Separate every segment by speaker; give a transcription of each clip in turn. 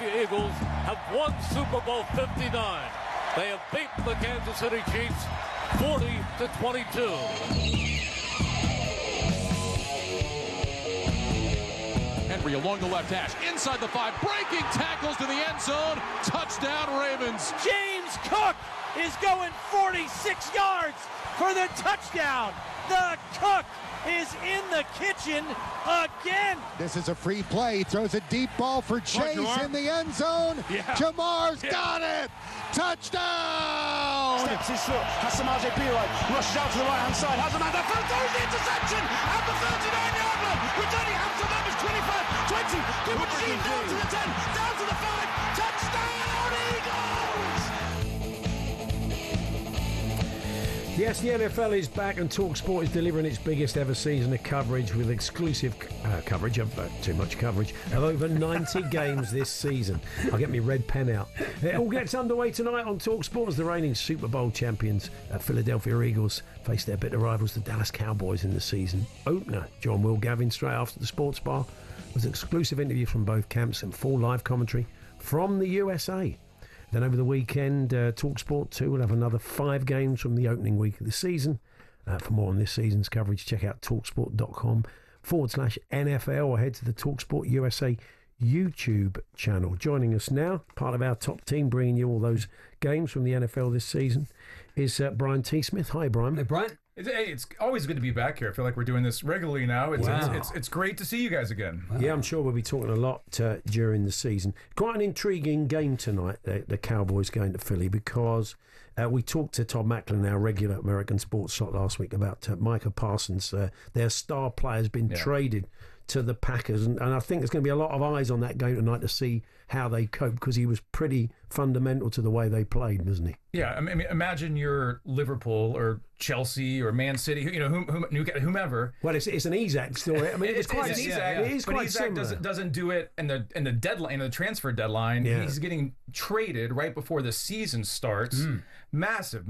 Speaker 1: Philadelphia Eagles have won Super Bowl 59. They have beaten the Kansas City Chiefs 40-22.
Speaker 2: Henry along the left hash, inside the 5, breaking tackles to the end zone. Touchdown, Ravens.
Speaker 3: James Cook is going 46 yards for the touchdown. The Cook is in the kitchen again.
Speaker 4: This is a free play. He throws a deep ball for Chase in the end zone. Yeah. Jamar's got it. Touchdown!
Speaker 5: Steps his foot. Has Samaje Perine. Rushes out to the right-hand side. Has a man that throws the interception at the 39-yard line. Returning out to numbers 25, 20. The machine down to the 10. Down to the 5. Touchdown, Eagles!
Speaker 6: Yes, the NFL is back and talkSPORT is delivering its biggest ever season of coverage with exclusive coverage of too much coverage of over 90 games this season. I'll get my red pen out. It all gets underway tonight on talkSPORT as the reigning Super Bowl champions Philadelphia Eagles face their bitter rivals, the Dallas Cowboys, in the season opener. John Will Gavin straight after the sports bar was an exclusive interview from both camps and full live commentary from the USA. Then over the weekend, talkSPORT 2 will have another 5 games from the opening week of the season. For more on this season's coverage, check out talksport.com/NFL or head to the talkSPORT USA YouTube channel. Joining us now, part of our top team, bringing you all those games from the NFL this season, is Brian T. Smith. Hi, Brian.
Speaker 7: Hey, Brian. It's always good to be back here. I feel like we're doing this regularly now. It's great to see you guys again.
Speaker 6: Wow. Yeah, I'm sure we'll be talking a lot during the season. Quite an intriguing game tonight, the Cowboys going to Philly, because we talked to Todd Macklin, our regular American sports slot, last week about Micah Parsons. Their star player has been traded to the Packers, and I think there's going to be a lot of eyes on that game tonight to see how they cope, because he was pretty fundamental to the way they played, wasn't he?
Speaker 7: Yeah, I mean, imagine you're Liverpool or Chelsea or Man City, whomever.
Speaker 6: Well, it's an Isaac story. I mean, it's quite
Speaker 7: Isaac.
Speaker 6: It is
Speaker 7: but
Speaker 6: quite
Speaker 7: Isaac
Speaker 6: similar.
Speaker 7: doesn't do it in the deadline, in the transfer deadline.
Speaker 6: Yeah.
Speaker 7: He's getting traded right before the season starts. Massive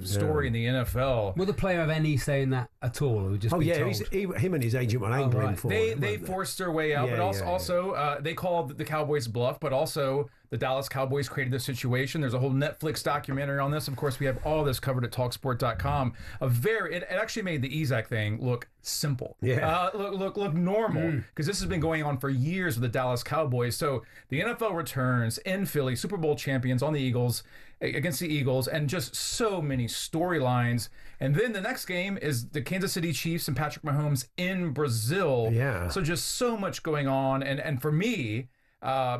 Speaker 7: story in the NFL.
Speaker 8: Will the player have any say in that at all, or just be told?
Speaker 6: Him and his agent were angling for it.
Speaker 7: They forced their way out, but also they called the Cowboys bluff, but also the Dallas Cowboys created this situation. There's a whole Netflix documentary on this. Of course, we have all this covered at talksport.com. It actually made the Isaac thing look simple.
Speaker 6: Yeah.
Speaker 7: Look normal, because this has been going on for years with the Dallas Cowboys. So the NFL returns in Philly, Super Bowl champions on the Eagles, against the Eagles, and just so many storylines. And then the next game is the Kansas City Chiefs and Patrick Mahomes in Brazil.
Speaker 6: Yeah.
Speaker 7: So just so much going on. And for me,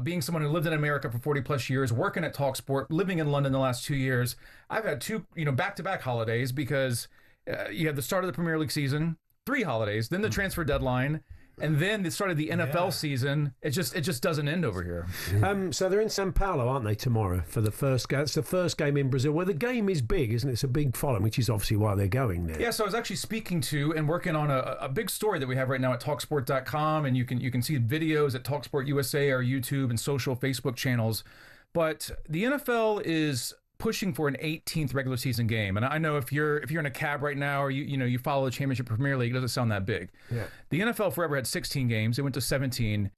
Speaker 7: being someone who lived in America for 40 plus years, working at talkSPORT, living in London the last 2 years, I've had 2 back-to-back holidays, because you have the start of the Premier League season, 3 holidays, then the transfer deadline, and then the start of the NFL season. It just doesn't end over here.
Speaker 6: So they're in Sao Paulo, aren't they, tomorrow for the first game? It's the first game in Brazil, where the game is big, isn't it? It's a big following, which is obviously why they're going there.
Speaker 7: Yeah, so I was actually speaking to and working on a big story that we have right now at talksport.com, and you can see videos at talkSPORT USA, our YouTube and social Facebook channels. But the NFL is pushing for an 18th regular season game, and I know if you're in a cab right now, or you follow the Championship Premier League, it doesn't sound that big.
Speaker 6: Yeah.
Speaker 7: The NFL forever had 16 games. They went to 17.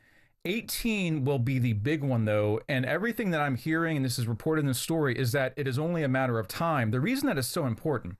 Speaker 7: 18 will be the big one, though, and everything that I'm hearing, and this is reported in the story, is that it is only a matter of time. The reason that is so important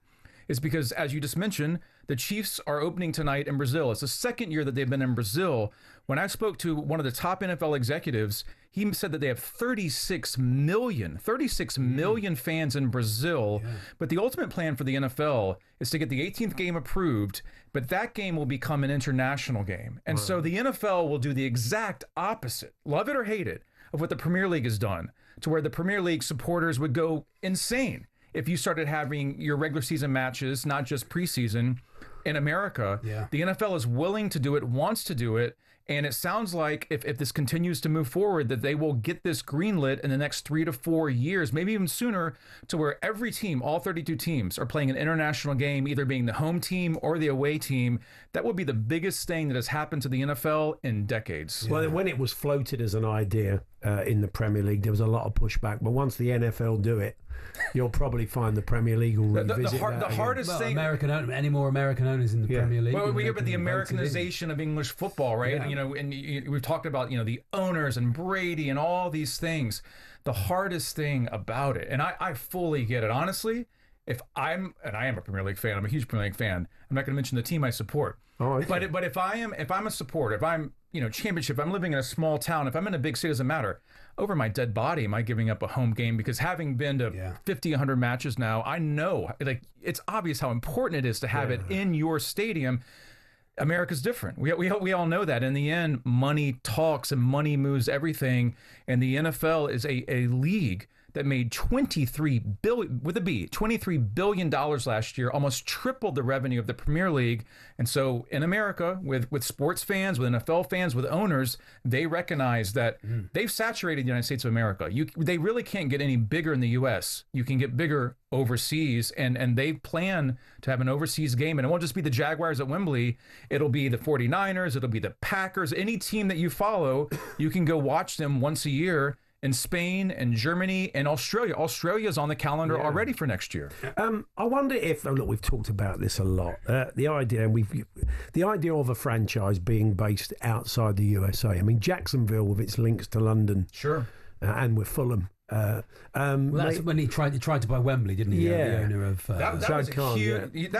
Speaker 7: is because, as you just mentioned, the Chiefs are opening tonight in Brazil. It's the second year that they've been in Brazil. When I spoke to one of the top NFL executives, he said that they have 36 million fans in Brazil. Yeah. But the ultimate plan for the NFL is to get the 18th game approved, but that game will become an international game. And so the NFL will do the exact opposite, love it or hate it, of what the Premier League has done, to where the Premier League supporters would go insane if you started having your regular season matches, not just preseason, in America.
Speaker 8: Yeah.
Speaker 7: The NFL is willing to do it, wants to do it, and it sounds like if this continues to move forward, that they will get this greenlit in the next 3 to 4 years, maybe even sooner, to where every team, all 32 teams, are playing an international game, either being the home team or the away team. That would be the biggest thing that has happened to the NFL in decades.
Speaker 6: Well, when it was floated as an idea in the Premier League, there was a lot of pushback, but once the NFL do it, you'll probably find the Premier League will revisit
Speaker 7: the hardest thing.
Speaker 8: Any more American owners in the Premier League?
Speaker 7: Well, we hear about the Americanization of English football, right?
Speaker 8: Yeah.
Speaker 7: we've talked about, the owners and Brady and all these things. The hardest thing about it, and I fully get it, honestly, I am a Premier League fan, I'm a huge Premier League fan. I'm not going to mention the team I support. Oh, okay. But if I'm a supporter, if I'm, championship, if I'm living in a small town, if I'm in a big city, it doesn't matter. Over my dead body, am I giving up a home game? Because having been to 50, 100 matches now, I know, it's obvious how important it is to have it in your stadium. America's different. We all know that. In the end, money talks and money moves everything. And the NFL is a league that made $23 billion last year, almost tripled the revenue of the Premier League. And so in America, with sports fans, with NFL fans, with owners, they recognize that they've saturated the United States of America. They really can't get any bigger in the U.S. You can get bigger overseas, and they plan to have an overseas game. And it won't just be the Jaguars at Wembley. It'll be the 49ers. It'll be the Packers. Any team that you follow, you can go watch them once a year. In Spain and Germany and Australia. Australia's on the calendar already for next year.
Speaker 6: I wonder if, look, we've talked about this a lot. The idea of a franchise being based outside the USA. I mean, Jacksonville with its links to London,
Speaker 7: sure,
Speaker 6: and with Fulham.
Speaker 8: That's when he tried to buy Wembley, didn't he?
Speaker 6: Yeah,
Speaker 8: the owner of
Speaker 7: that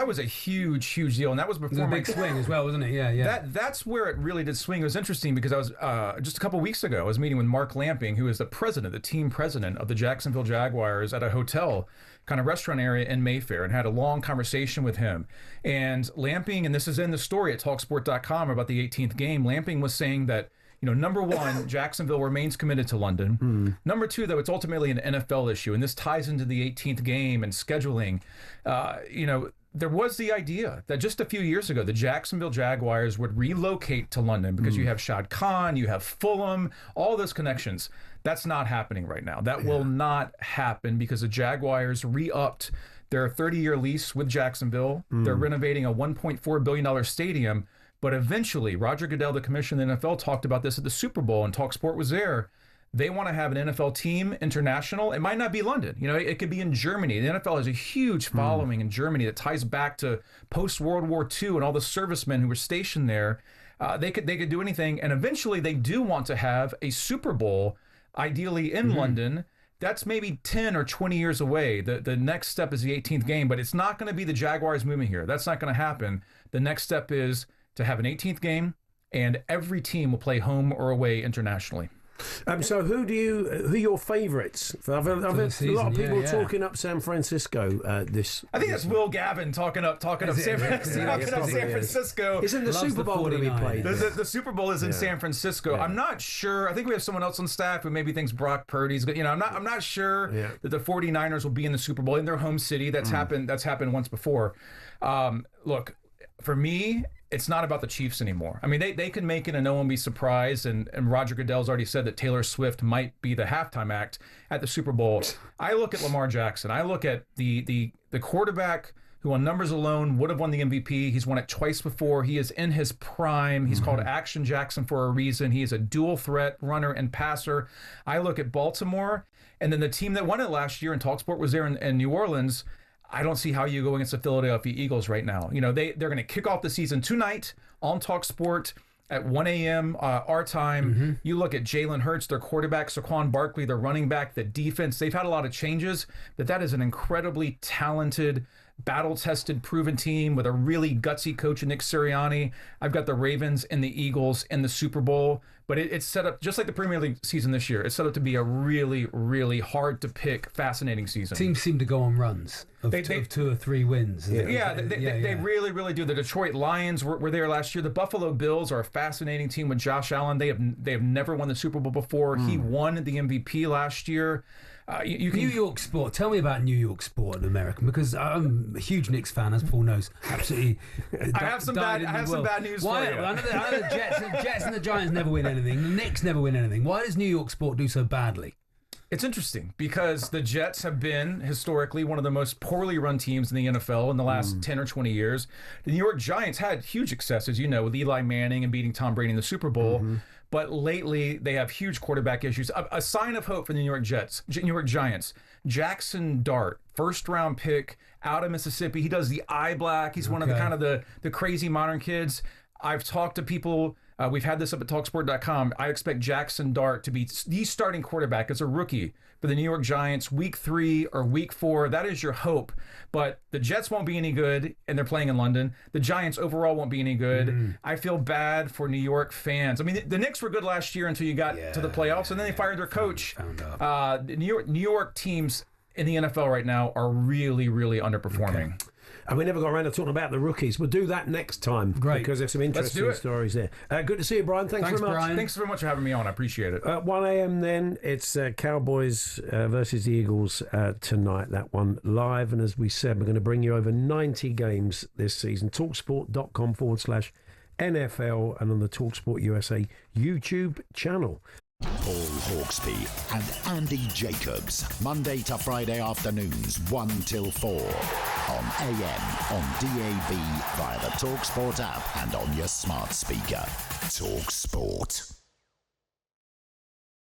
Speaker 7: was a huge deal, and that was before
Speaker 8: big swing as well, wasn't it? Yeah.
Speaker 7: That's where it really did swing. It was interesting because I was just a couple of weeks ago. I was meeting with Mark Lamping, who is the team president of the Jacksonville Jaguars, at a hotel kind of restaurant area in Mayfair, and had a long conversation with him. And Lamping, and this is in the story at talksport.com about the 18th game. Lamping was saying that, number one, Jacksonville remains committed to London. Number two, though, it's ultimately an NFL issue, and this ties into the 18th game and scheduling. There was the idea that just a few years ago, the Jacksonville Jaguars would relocate to London because you have Shad Khan, you have Fulham, all those connections. That's not happening right now. That will not happen because the Jaguars re-upped their 30-year lease with Jacksonville. They're renovating a $1.4 billion stadium. But eventually, Roger Goodell, the commissioner of the NFL, talked about this at the Super Bowl, and talkSPORT was there. They want to have an NFL team international. It might not be London. It could be in Germany. The NFL has a huge following in Germany that ties back to post-World War II and all the servicemen who were stationed there. They could do anything. And eventually, they do want to have a Super Bowl, ideally in London. That's maybe 10 or 20 years away. The next step is the 18th game, but it's not going to be the Jaguars moving here. That's not going to happen. The next step is to have an 18th game, and every team will play home or away internationally.
Speaker 6: So who are your favourites? I've heard a lot of people talking up San Francisco.
Speaker 7: I think that's Will Gavin talking up San Francisco.
Speaker 6: Isn't the Super Bowl going to be played?
Speaker 7: The Super Bowl is in San Francisco. I'm not sure. I think we have someone else on staff who maybe thinks Brock Purdy's. I'm not sure that the 49ers will be in the Super Bowl in their home city. That's happened. That's happened once before. Look, for me, it's not about the Chiefs anymore. I mean, they can make it and no one be surprised. And Roger Goodell's already said that Taylor Swift might be the halftime act at the Super Bowl. I look at Lamar Jackson. I look at the quarterback who on numbers alone would have won the MVP. He's won it twice before. He is in his prime. He's called Action Jackson for a reason. He is a dual threat runner and passer. I look at Baltimore, and then the team that won it last year, and talkSPORT was there in New Orleans. I don't see how you go against the Philadelphia Eagles right now. They're going to kick off the season tonight on talkSPORT at 1 a.m. Our time. You look at Jalen Hurts, their quarterback, Saquon Barkley, their running back, the defense. They've had a lot of changes, but that is an incredibly talented, battle-tested, proven team with a really gutsy coach in Nick Sirianni. I've got the Ravens and the Eagles in the Super Bowl, but it's set up just like the Premier League season this year. It's set up to be a really, really hard-to-pick, fascinating season.
Speaker 8: Teams seem to go on runs of 2 or 3 wins.
Speaker 7: They really, really do. The Detroit Lions were there last year. The Buffalo Bills are a fascinating team with Josh Allen. They have never won the Super Bowl before. He won the MVP last year.
Speaker 8: New York sport. Tell me about New York sport in America, because I'm a huge Knicks fan, as Paul knows. Absolutely.
Speaker 7: I have some bad news for you.
Speaker 8: I know the Jets and the Giants never win anything. The Knicks never win anything. Why does New York sport do so badly?
Speaker 7: It's interesting because the Jets have been historically one of the most poorly run teams in the NFL in the last 10 or 20 years. The New York Giants had huge success, as you know, with Eli Manning and beating Tom Brady in the Super Bowl. But lately, they have huge quarterback issues. A sign of hope for the New York Giants. Jackson Dart, first-round pick out of Mississippi. He does the eye black. He's one of the kind of the crazy modern kids. I've talked to people We've had this up at talkSPORT.com. I expect Jackson Dart to be the starting quarterback as a rookie for the New York Giants week 3 or week 4. That is your hope. But the Jets won't be any good, and they're playing in London. The Giants overall won't be any good. I feel bad for New York fans. I mean, the Knicks were good last year until you got to the playoffs, and then they fired their coach. New York teams in the NFL right now are really, really underperforming.
Speaker 6: Okay. And we never got around to talking about the rookies. We'll do that next time.
Speaker 8: Great.
Speaker 6: Because there's some interesting stories there. Good to see you, Brian. Thanks very much.
Speaker 8: Brian.
Speaker 7: Thanks very much for having me on. I appreciate it.
Speaker 6: 1 a.m. then, it's Cowboys versus the Eagles tonight. That one live. And as we said, we're going to bring you over 90 games this season. talksport.com/NFL and on the TalkSport USA YouTube channel.
Speaker 9: Paul Hawksbee and Andy Jacobs, Monday to Friday afternoons 1 till 4 on AM, on DAB, via the TalkSport app and on your smart speaker. TalkSport.